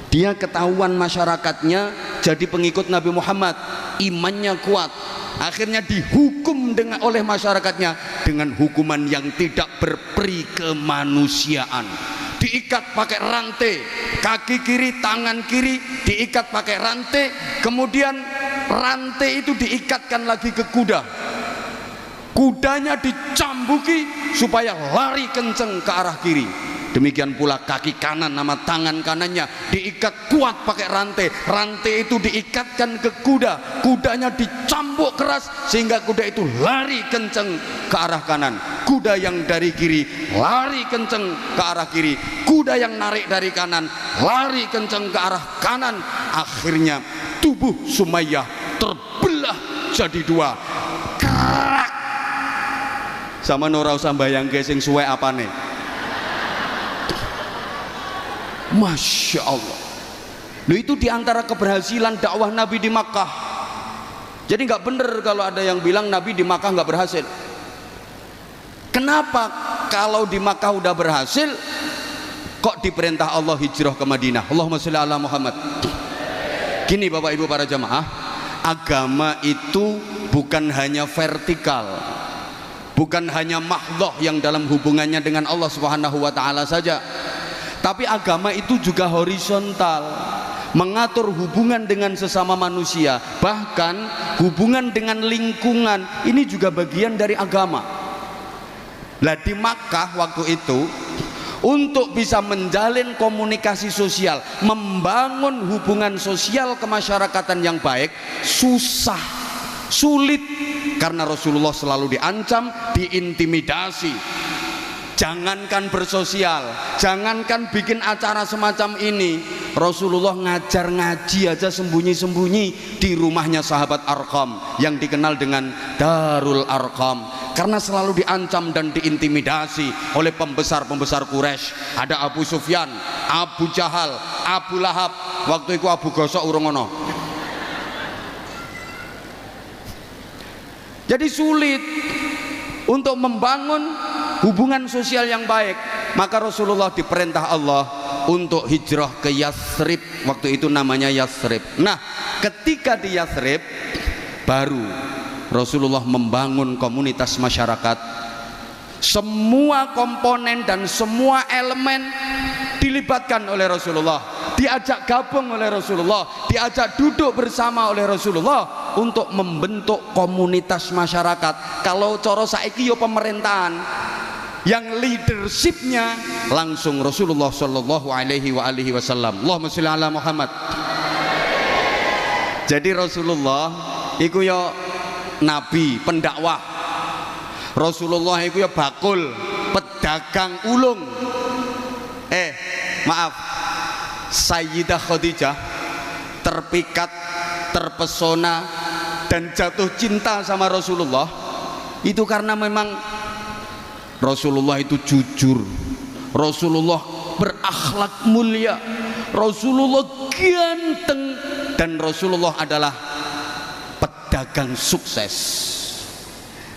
Dia ketahuan masyarakatnya jadi pengikut Nabi Muhammad, imannya kuat. Akhirnya dihukum oleh masyarakatnya dengan hukuman yang tidak berperi kemanusiaan. Diikat pakai rantai, kaki kiri, tangan kiri diikat pakai rantai, kemudian rantai itu diikatkan lagi ke kuda. Kudanya dicambuki supaya lari kenceng ke arah kiri. Demikian pula kaki kanan sama tangan kanannya diikat kuat pakai rantai. Rantai itu diikatkan ke kuda. Kudanya dicambuk keras sehingga kuda itu lari kenceng ke arah kanan. Kuda yang dari kiri lari kenceng ke arah kiri. Kuda yang narik dari kanan lari kenceng ke arah kanan. Akhirnya tubuh Sumayyah terbelah jadi dua. Kerak. Sama ora usah bayangke sing suwe apane. Masya Allah. Loh, itu diantara keberhasilan dakwah Nabi di Makkah. Jadi nggak bener kalau ada yang bilang Nabi di Makkah nggak berhasil. Kenapa kalau di Makkah udah berhasil kok diperintah Allah hijrah ke Madinah? Allahumma sholli ala Muhammad. Gini Bapak Ibu para jamaah, agama itu bukan hanya vertikal, bukan hanya mahdhah yang dalam hubungannya dengan Allah Subhanahu wa taala saja. Tapi agama itu juga horizontal, mengatur hubungan dengan sesama manusia, bahkan hubungan dengan lingkungan. Ini juga bagian dari agama. Lah di Makkah waktu itu, untuk bisa menjalin komunikasi sosial, membangun hubungan sosial kemasyarakatan yang baik, susah, sulit, karena Rasulullah selalu diancam, diintimidasi. Jangankan bersosial, jangankan bikin acara semacam ini, Rasulullah ngajar ngaji aja sembunyi-sembunyi di rumahnya sahabat Arqam yang dikenal dengan Darul Arqam, karena selalu diancam dan diintimidasi oleh pembesar-pembesar Quraisy. Ada Abu Sufyan, Abu Jahal, Abu Lahab. Waktu itu Abu Gosok urung ono. Jadi sulit untuk membangun hubungan sosial yang baik. Maka Rasulullah diperintah Allah untuk hijrah ke Yathrib. Waktu itu namanya Yathrib. Nah, ketika di Yathrib baru Rasulullah membangun komunitas masyarakat. Semua komponen dan semua elemen dilibatkan oleh Rasulullah, diajak gabung oleh Rasulullah, diajak duduk bersama oleh Rasulullah untuk membentuk komunitas masyarakat. Kalau coro saiki yo pemerintahan, yang leadershipnya langsung Rasulullah Shallallahu Alaihi Wasallam. Allahumma sholli ala Muhammad. Jadi Rasulullah iku yo nabi pendakwah. Rasulullah iku yo bakul pedagang ulung. Maaf, Sayyidah Khadijah terpikat, terpesona dan jatuh cinta sama Rasulullah itu karena memang Rasulullah itu jujur, Rasulullah berakhlak mulia, Rasulullah ganteng, dan Rasulullah adalah pedagang sukses.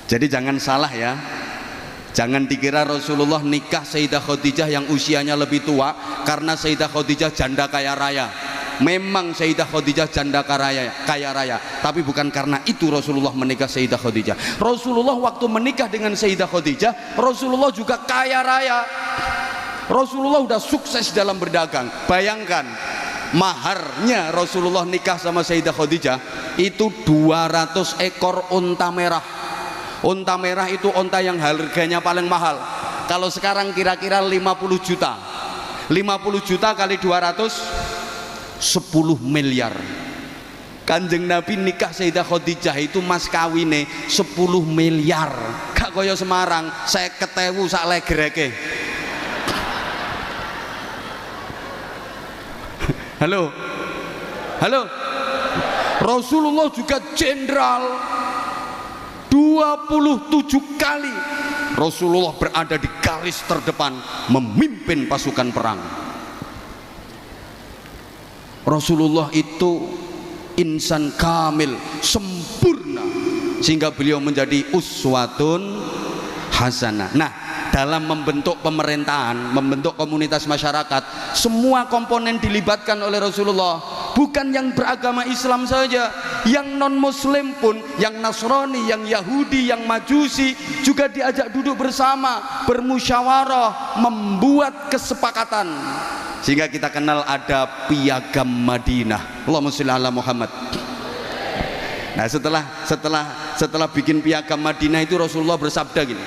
Jadi jangan salah ya, jangan dikira Rasulullah nikah Sayyidah Khadijah yang usianya lebih tua karena Sayyidah Khadijah janda kaya raya. Memang Sayyidah Khadijah janda kaya raya, tapi bukan karena itu Rasulullah menikah Sayyidah Khadijah. Rasulullah waktu menikah dengan Sayyidah Khadijah, Rasulullah juga kaya raya. Rasulullah udah sukses dalam berdagang. Bayangkan, maharnya Rasulullah nikah sama Sayyidah Khadijah itu 200 ekor unta merah. Unta merah itu unta yang harganya paling mahal. Kalau sekarang kira-kira 50 juta. 50 juta kali 200 10 miliar. Kanjeng Nabi nikah Sayyidah Khadijah itu mas kawine 10 miliar. Gak kaya Semarang 50.000 sak legereke. Halo. Halo. Rasulullah juga jenderal. 27 kali Rasulullah berada di garis terdepan memimpin pasukan perang. Rasulullah itu insan kamil, sempurna, sehingga beliau menjadi uswatun hasanah. Nah, dalam membentuk pemerintahan, membentuk komunitas masyarakat, semua komponen dilibatkan oleh Rasulullah. Bukan yang beragama Islam saja, yang non muslim pun, yang Nasrani, yang Yahudi, yang Majusi juga diajak duduk bersama, bermusyawarah, membuat kesepakatan, sehingga kita kenal ada piagam Madinah. Allahumma sholli ala Muhammad. Nah, setelah bikin piagam Madinah itu Rasulullah bersabda gini,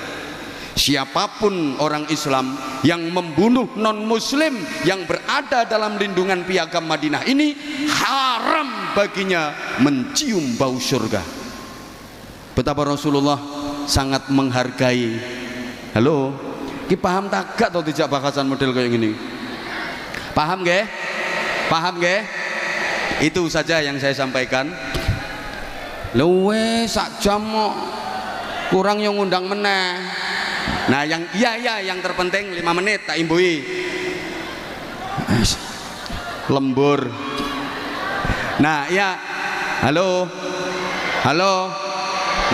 siapapun orang Islam yang membunuh non muslim yang berada dalam lindungan piagam Madinah ini, haram baginya mencium bau surga. Betapa Rasulullah sangat menghargai. Halo, ki paham tak gak atau tidak bahasan model kayak gini? Paham nggih? Paham nggih? Itu saja yang saya sampaikan. Luwe sak jam kurang yang ngundang meneh. Nah, yang yang terpenting 5 menit tak imbui. Lembur. Nah, ya. Halo.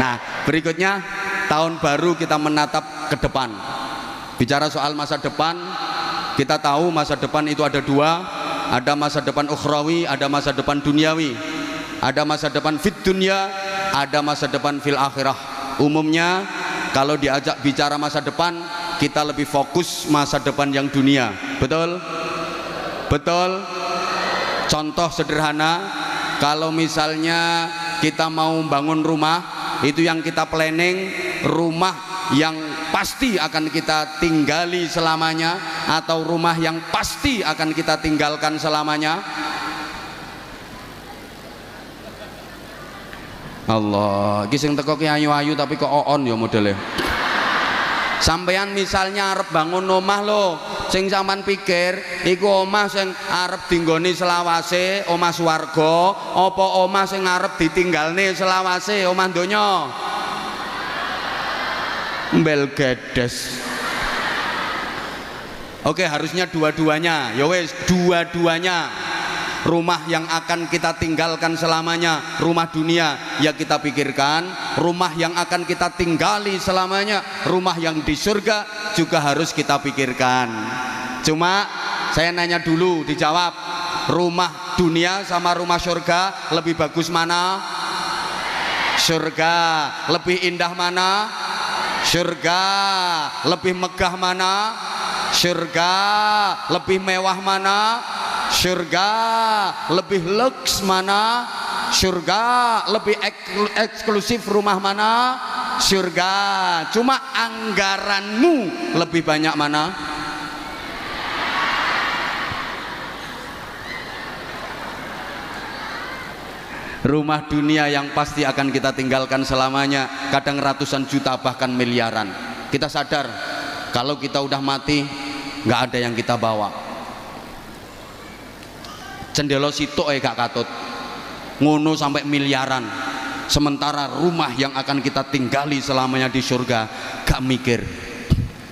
Nah, berikutnya tahun baru kita menatap ke depan. Bicara soal masa depan, kita tahu masa depan itu ada 2, ada masa depan ukhrawi, ada masa depan duniawi. Ada masa depan fit dunya, ada masa depan fil akhirah. Umumnya kalau diajak bicara masa depan, kita lebih fokus masa depan yang dunia. Betul? Betul? Contoh sederhana, kalau misalnya kita mau bangun rumah, itu yang kita planning rumah yang pasti akan kita tinggali selamanya, atau rumah yang pasti akan kita tinggalkan selamanya. Allah, iki sing teko ki ayu-ayu tapi kok on ya modele. Sampeyan misalnya arep bangun omah lho, sing sampean pikir iku omah sing arep dinggoni selawase, omah swarga, apa omah sing arep ditinggalne selawase, omah donya? Mbel gedes. Oke, harusnya dua-duanya. Ya wes, dua-duanya. Rumah yang akan kita tinggalkan selamanya, rumah dunia, ya kita pikirkan. Rumah yang akan kita tinggali selamanya, rumah yang di surga, juga harus kita pikirkan. Cuma saya nanya dulu, dijawab. Rumah dunia sama rumah surga lebih bagus mana? Surga. Lebih indah mana? Surga. Lebih megah mana? Surga. Lebih mewah mana? Surga. Lebih lux mana? Surga. Lebih eksklusif rumah mana? Surga. Cuma anggaranmu lebih banyak mana? Rumah dunia yang pasti akan kita tinggalkan selamanya, kadang ratusan juta bahkan miliaran. Kita sadar kalau kita udah mati nggak ada yang kita bawa. Cendelo sitok gak katut ngono sampai miliaran. Sementara rumah yang akan kita tinggali selamanya di surga gak mikir.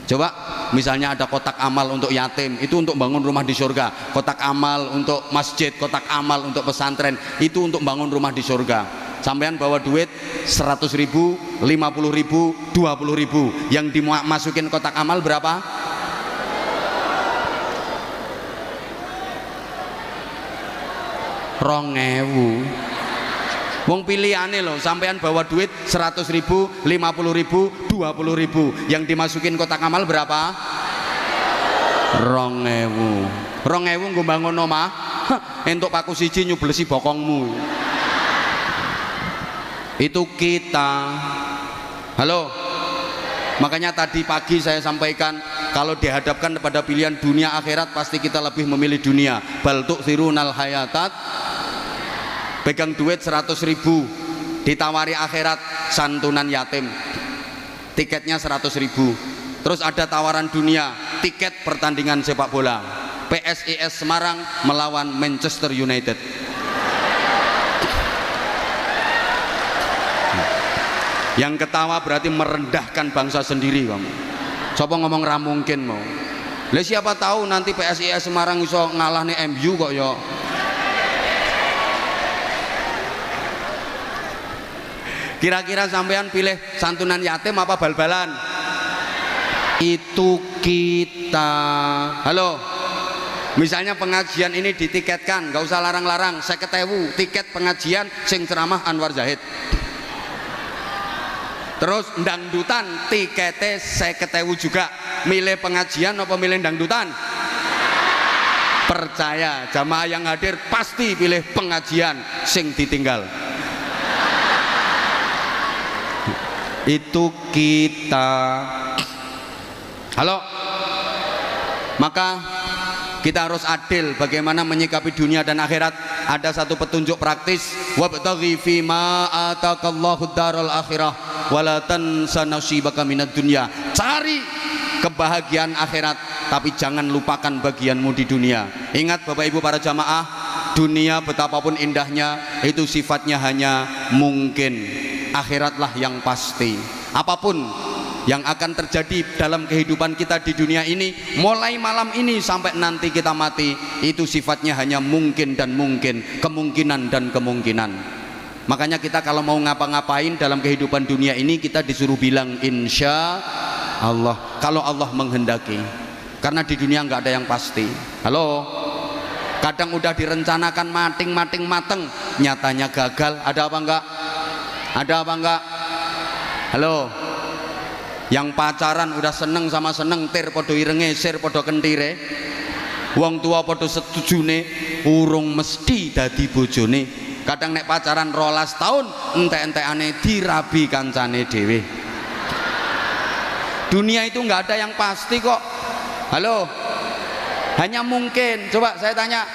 Coba misalnya ada kotak amal untuk yatim, itu untuk bangun rumah di surga. Kotak amal untuk masjid, kotak amal untuk pesantren, itu untuk bangun rumah di surga. Sampean bawa duit 100.000, 50.000, 20.000, yang dimasukin kotak amal berapa? Rongewu. Wong pilihane loh, sampean bawa duit 100.000, 50.000, 20.000, yang dimasukin kotak amal berapa? Rongewu. Rongewu nggo bangun omah, entuk paku siji nyublesi bokongmu. Itu kita. Halo. Makanya tadi pagi saya sampaikan, kalau dihadapkan pada pilihan dunia akhirat, pasti kita lebih memilih dunia. Bal tu'thirunal hayatat. Pegang duit 100.000, ditawari akhirat santunan yatim, tiketnya 100.000. Terus ada tawaran dunia, tiket pertandingan sepak bola, PSIS Semarang melawan Manchester United. Yang ketawa berarti merendahkan bangsa sendiri kamu. Sopo ngomong ra mungkin mau. Lah siapa tahu nanti PSIS Semarang iso ngalah nih MU kok ya. Kira-kira sampean pilih santunan yatim apa bal-balan? Itu kita. Halo, misalnya pengajian ini ditiketkan, nggak usah larang-larang, 50.000 tiket pengajian sing ceramah Anwar Zahid. Terus dangdutan tiketnya 50.000 juga. Milih pengajian apa milih dangdutan? Percaya jamaah yang hadir pasti pilih pengajian sing ditinggal. Itu kita. Halo, maka kita harus adil bagaimana menyikapi dunia dan akhirat. Ada satu petunjuk praktis, wabtaghi fima atakallahu daral akhirah wala tansa nasibaka minad dunya. Cari kebahagiaan akhirat tapi jangan lupakan bagianmu di dunia. Ingat Bapak Ibu para jamaah, dunia betapapun indahnya itu sifatnya hanya mungkin. Akhiratlah yang pasti. Apapun yang akan terjadi dalam kehidupan kita di dunia ini, mulai malam ini sampai nanti kita mati, itu sifatnya hanya mungkin dan mungkin, kemungkinan dan kemungkinan. Makanya kita kalau mau ngapa-ngapain dalam kehidupan dunia ini, kita disuruh bilang insya Allah, kalau Allah menghendaki. Karena di dunia nggak ada yang pasti. Halo, kadang udah direncanakan mateng, nyatanya gagal. Ada apa enggak? Ada apa enggak? Halo, yang pacaran udah seneng sama seneng, tir podo irenge, sir podo kentire, wong tua podo setujune, urung mesti dadi bojone. Kadang nek pacaran 12 tahun entek-entekane dirabi kancane dhewe. Dunia itu nggak ada yang pasti kok. Halo, hanya mungkin. Coba saya tanya,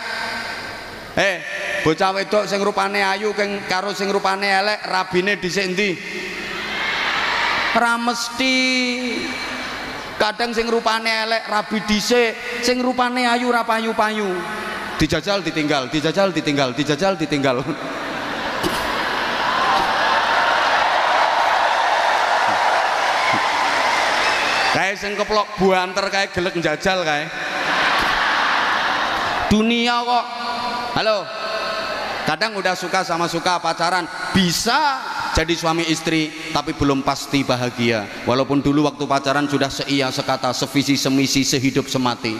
bocah wedok sing rupane ayu karo sing rupane elek, rabine dhisik endi? Ra mesti. Kadang sing rupane elek rabi dhisik, sing rupane ayu ra payu-payu. Dijajal ditinggal, dijajal ditinggal, dijajal ditinggal. Kayak sing keplok buanter kayak gelek njajal kayak. Dunia kok. Halo. Kadang udah suka sama suka pacaran, bisa jadi suami istri tapi belum pasti bahagia. Walaupun dulu waktu pacaran sudah seia sekata, sevisi semisi, sehidup semati.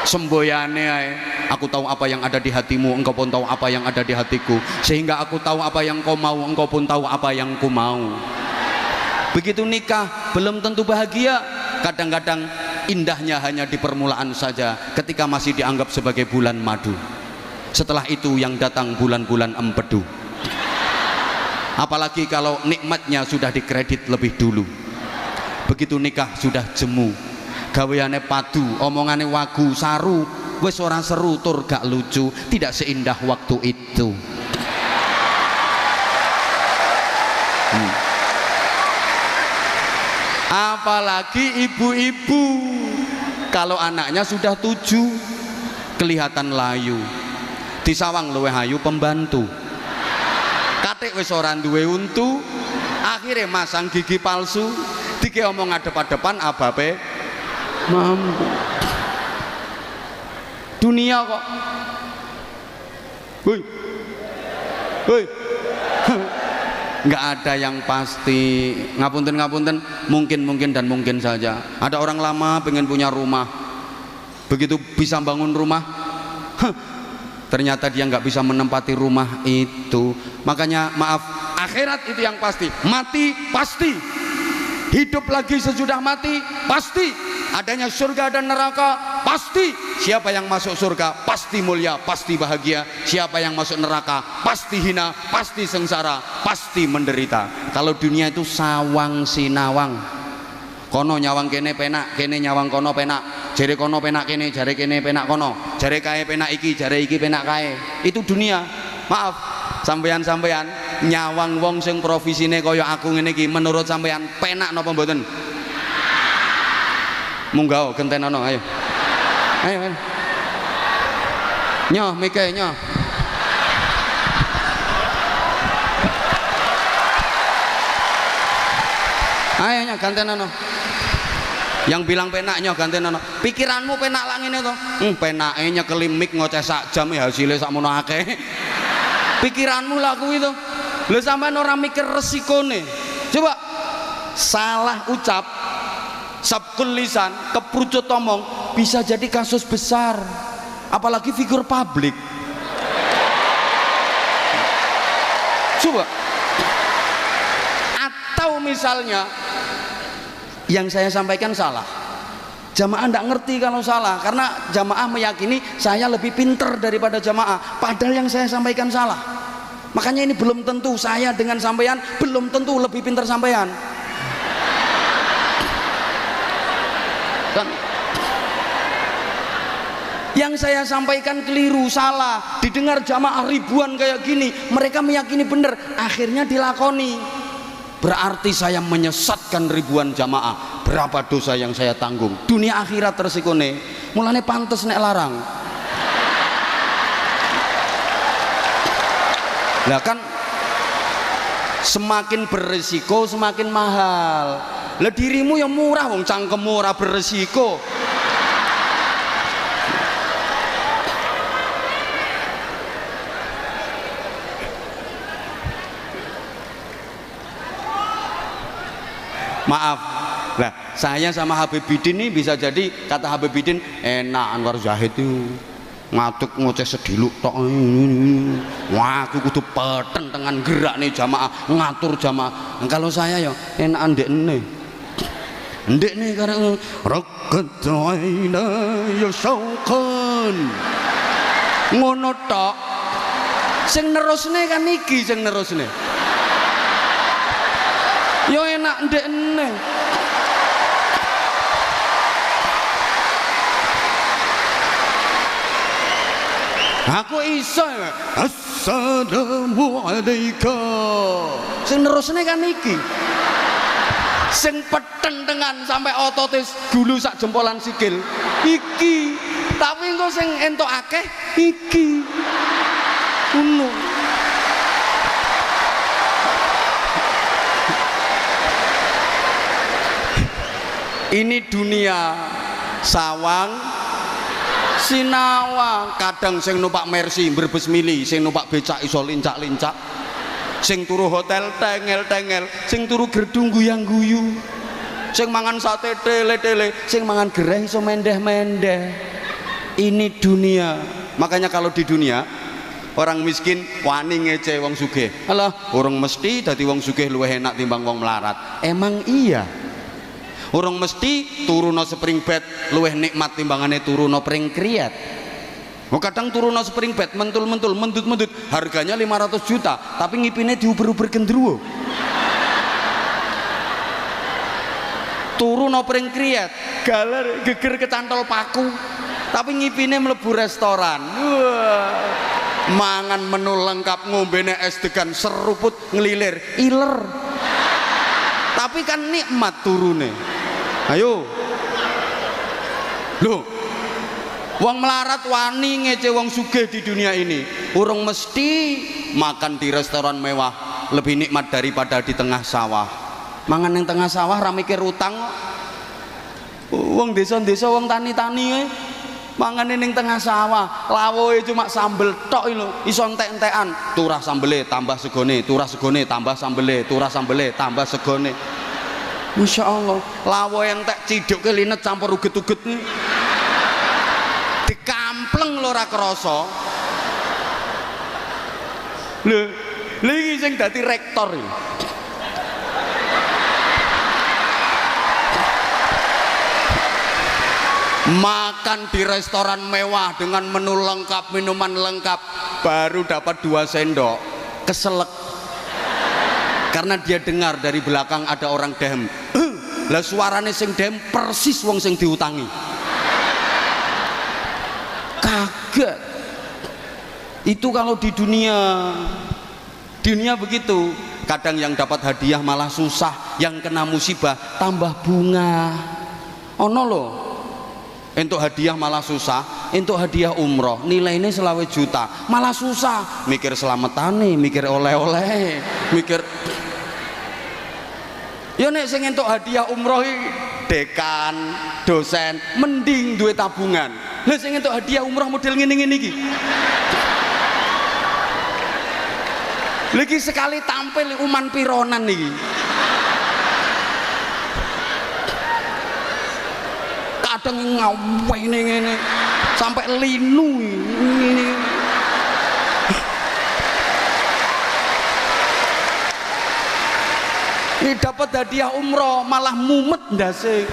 Semboyane ae, aku tahu apa yang ada di hatimu, engkau pun tahu apa yang ada di hatiku, sehingga aku tahu apa yang kau mau, engkau pun tahu apa yang ku mau. Begitu nikah belum tentu bahagia. Kadang-kadang indahnya hanya di permulaan saja, ketika masih dianggap sebagai bulan madu. Setelah itu yang datang bulan-bulan empedu. Apalagi kalau nikmatnya sudah dikredit lebih dulu. Begitu nikah sudah jemu, gaweane padu, omongane wagu saru, wis ora seru tur gak lucu, tidak seindah waktu itu. Apalagi ibu-ibu, kalau anaknya sudah 7 kelihatan layu, disawang luwih ayu pembantu, katik wis ora duwe untu, akhirnya masang gigi palsu, dike omong adep-adepan abape mampu. Dunia kok. Hoi. Nggak ada yang pasti. Ngapunten, mungkin dan mungkin saja. Ada orang lama pengen punya rumah, begitu bisa bangun rumah, ternyata dia nggak bisa menempati rumah itu. Makanya maaf, akhirat itu yang pasti. Mati pasti, hidup lagi sesudah mati pasti. Adanya surga dan neraka pasti. Siapa yang masuk surga pasti mulia, pasti bahagia. Siapa yang masuk neraka pasti hina, pasti sengsara, pasti menderita. Kalau dunia itu sawang sinawang, kono nyawang kene penak, kene nyawang kono penak, jare kono penak kene, jare kene penak kono, jare kae penak iki, jare iki penak kae. Itu dunia. Maaf sampeyan-sampeyan nyawang wong sing profesine kaya aku ngene iki, menurut sampeyan penak napa mboten? Munggah gentenono, ayo. Ayo. Nyoh mike nyoh. Ayo nyoh gantenono. Yang bilang penak nyoh gantenono. Pikiranmu penak lah ngene to. Penake nyekeli mik ngoceh sak jam hasilnya sakmono akeh. Pikiranmu lah kuwi to. Lho sampean ora mikir resikone. Coba salah ucap, sabkul lisan, keprucut omong bisa jadi kasus besar. Apalagi figur publik. Coba. Atau misalnya yang saya sampaikan salah, jamaah tidak ngerti kalau salah karena jamaah meyakini saya lebih pinter daripada jamaah, padahal yang saya sampaikan salah. Makanya ini belum tentu saya dengan sampean belum tentu lebih pinter sampean. Dan yang saya sampaikan keliru, salah, didengar jamaah ribuan kayak gini, mereka meyakini benar, akhirnya dilakoni. Berarti saya menyesatkan ribuan jamaah. Berapa dosa yang saya tanggung dunia akhirat resikone. Mulane pantes nek larang. Lah kan semakin berisiko semakin mahal. Lah dirimu yang murah wong cangkemmu ora berisiko. Maaf, lah saya sama Habib Bidin ini bisa jadi kata Habib Bidin enak Anwar Zahid itu ngatuk ngoceh sediluk tok. Wah aku kudu peteng dengan gerak nih jamaah ngatur jamaah. Nah, kalau saya ya enak ndek nih karena rakat aina ya syauqan ngono tok. Sing nerusne kan iki sing nerusne. Yo enak ndek nih. Aku iso. Assalamualaikum. Sing nerusne kan iki. Sing peteng dengan sampai ototis dulu sak jempolan sikil. Iki. Tapi engko sing entuk akeh iki. Ngono. Ini dunia sawang sinawang. Kadang sing numpak Mercy Brebes Mili, sing numpak becak iso lincak-lincak, sing turu hotel tengel-tengel, sing turu gerdung guyang-guyu, sing mangan sate tele-tele, sing mangan gereh iso mendeh-mendeh. Ini dunia. Makanya kalau di dunia orang miskin wani ngece wong sugih. Alah, orang mesti dadi wong sugih luwih enak timbang wong melarat. Emang iya? Orang mesti turuno spring bed luwih nikmat timbangane turuno pring kriat. Kadang turuno spring bed mentul-mentul mendut-mendut harganya 500 juta tapi ngipine diuber-uber gendruwo. Turuno pring kriat galer geger kecantol paku tapi ngipine mlebu restoran. Wah. Mangan menu lengkap ngombene es degan seruput ngelilir iler. Tapi kan nikmat turune. Ayo loh, wong melarat wani ngece wong sugih di dunia ini. Urung mesti makan di restoran mewah lebih nikmat daripada di tengah sawah. Mangan yang tengah sawah ra mikir utang. Wong desa-desa wong tani-tani mangan ning tengah sawah lawoe cuma sambel tok lho, iso entek-entekan. Turah sambele tambah segone, turah segone tambah sambele, turah sambele tambah segone. Masya Allah, lawo yang tak ciduk kelinet campur uget-uget nih dikampleng lho ora krasa. Lho iki sing dadi rektor iki. Makan di restoran mewah dengan menu lengkap, minuman lengkap, baru dapat 2 sendok keselek karena dia dengar dari belakang ada orang dehem. Lah suarane sing dehem persis wong sing diutangi. Kaget. Itu kalau di dunia begitu. Kadang yang dapat hadiah malah susah, yang kena musibah tambah bunga. Ono lho. Untuk hadiah malah susah, untuk hadiah umroh nilainya 20 juta malah susah, mikir selamatane, mikir oleh-oleh, mikir. Ya nek sing entuk hadiah umroh dekan, dosen, mending duwe tabungan. Lah sing entuk hadiah umroh model ngene-ngene iki. Lagi sekali tampil uman pironan nih. Kadang ngawe ini sampai linu ini. Ini dapat hadiah umroh malah mumet ndase.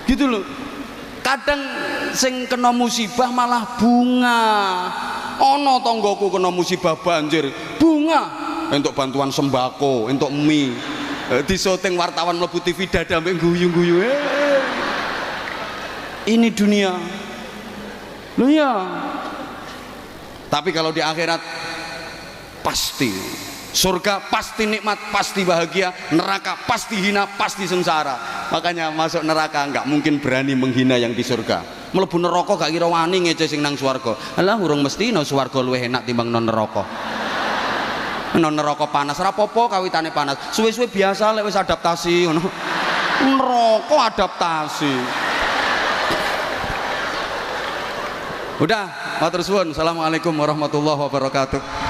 Gitu loh. Kadang sing kena musibah malah bunga. Ono tonggoku kena musibah banjir, bunga untuk bantuan sembako, untuk mie. Di syuting wartawan mlebu TV dada mbek guyu-guyu. Ini dunia. Loh ya. Tapi kalau di akhirat pasti surga, pasti nikmat, pasti bahagia. Neraka pasti hina, pasti sengsara. Makanya masuk neraka nggak mungkin berani menghina yang di surga. Mlebu neraka gak kira wani ngece sing nang swarga. Alah urung mesti nang swarga luwih enak timbang nang neraka. Nang neraka panas ora apa-apa kawitane panas. Suwe-suwe biasa lek wis adaptasi ngono. Neraka adaptasi. Udah, matur suwun. Assalamualaikum warahmatullahi wabarakatuh.